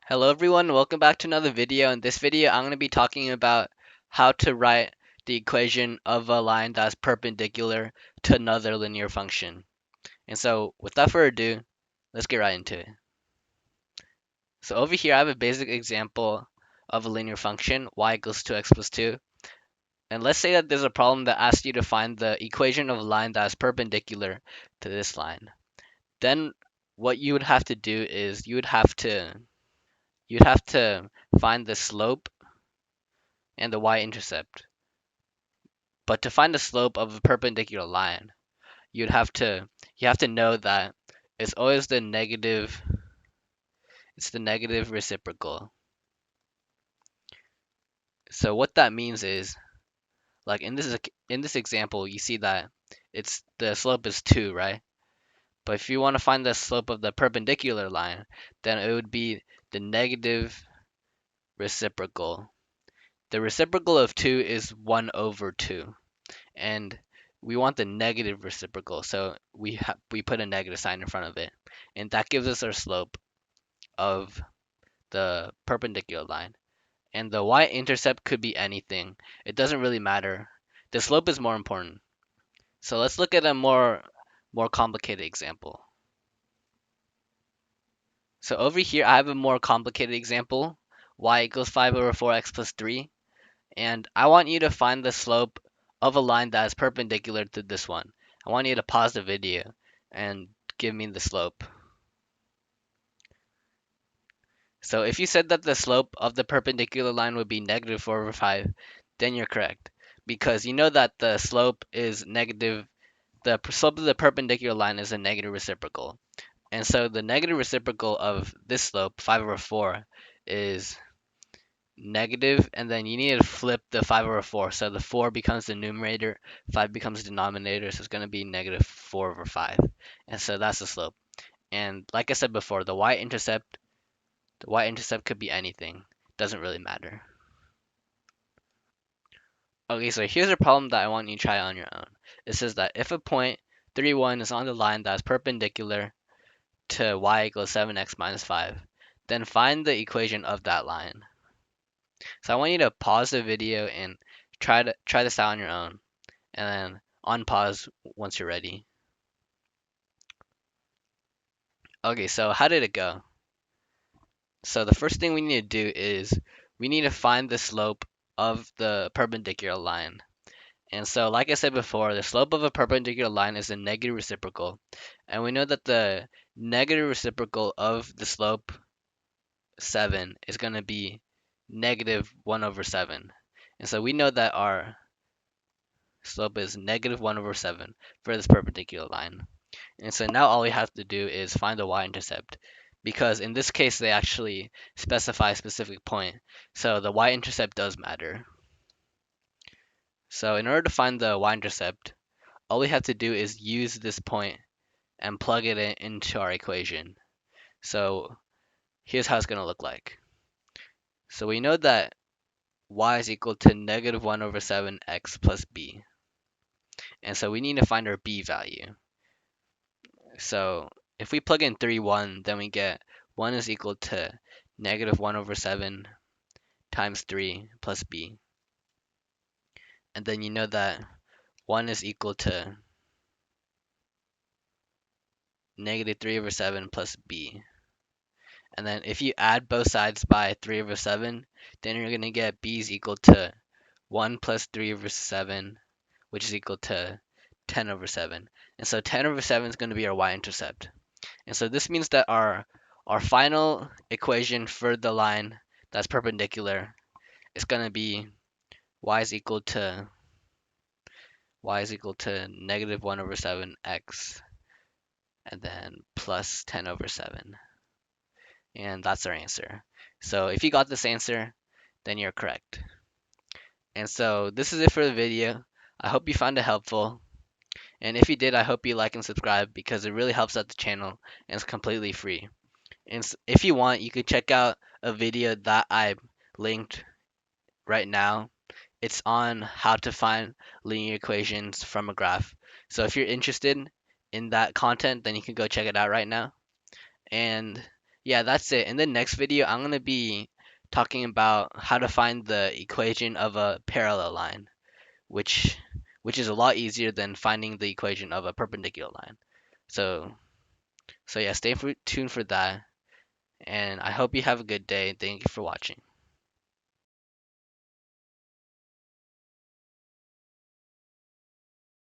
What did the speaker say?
Hello everyone, welcome back to another video. In this video, I'm going to be talking about how to write the equation of a line that's perpendicular to another linear function. And so, without further ado, let's get right into it. So over here, I have a basic example of a linear function, y equals 2x plus 2. And let's say that there's a problem that asks you to find the equation of a line that is perpendicular to this line. Then what you would have to do is you'd have to find the slope and the y-intercept. But to find the slope of a perpendicular line, you have to know that it's always the negative reciprocal. So what that means is, like in this example, you see that it's the slope is 2, right? But if you want to find the slope of the perpendicular line, then it would be the negative reciprocal. The reciprocal of 2 is 1 over 2. And we want the negative reciprocal, so we put a negative sign in front of it, and that gives us our slope of the perpendicular line. And the y-intercept could be anything. It doesn't really matter. The slope is more important. So let's look at a more complicated example. So over here, I have a more complicated example. Y equals 5 over 4x plus 3. And I want you to find the slope of a line that is perpendicular to this one. I want you to pause the video and give me the slope. So if you said that the slope of the perpendicular line would be negative 4 over 5, then you're correct. Because you know that the slope is negative, the slope of the perpendicular line is a negative reciprocal. And so the negative reciprocal of this slope, 5 over 4, is negative, and then you need to flip the 5 over 4. So the 4 becomes the numerator, 5 becomes the denominator, so it's going to be negative 4 over 5. And so that's the slope. And like I said before, the y-intercept could be anything. Doesn't really matter. Okay, so here's a problem that I want you to try on your own. It says that if a point 3, 1 is on the line that's perpendicular to y equals 7x minus 5, then find the equation of that line. So I want you to pause the video and try this out on your own, and then unpause once you're ready. Okay, so how did it go? So the first thing we need to do is we need to find the slope of the perpendicular line. And so like I said before, the slope of a perpendicular line is a negative reciprocal. And we know that the negative reciprocal of the slope 7 is going to be negative 1 over 7. And so we know that our slope is negative 1 over 7 for this perpendicular line. And so now all we have to do is find the y-intercept, because in this case they actually specify a specific point, so the y-intercept does matter. So in order to find the y-intercept, all we have to do is use this point and plug it into our equation. So here's how it's going to look like. So we know that y is equal to negative 1 over 7x plus b. And so we need to find our b value. So if we plug in 3, 1, then we get 1 is equal to negative 1 over 7 times 3 plus b. And then you know that 1 is equal to negative 3 over 7 plus b. And then if you add both sides by 3 over 7, then you're going to get b is equal to 1 plus 3 over 7, which is equal to 10 over 7. And so 10 over 7 is going to be our y-intercept. And so this means that our final equation for the line that's perpendicular is going to be y is equal to negative 1 over 7x and then plus 10 over 7. And that's our answer. So if you got this answer, then you're correct. And so this is it for the video. I hope you found it helpful. And if you did, I hope you like and subscribe, because it really helps out the channel and it's completely free. And if you want, you could check out a video that I linked right now. It's on how to find linear equations from a graph. So if you're interested in that content, then you can go check it out right now. And Yeah, that's it. In the next video, I'm gonna be talking about how to find the equation of a parallel line, which which is a lot easier than finding the equation of a perpendicular line. So so yeah, tuned for that, and I hope you have a good day. Thank you for watching.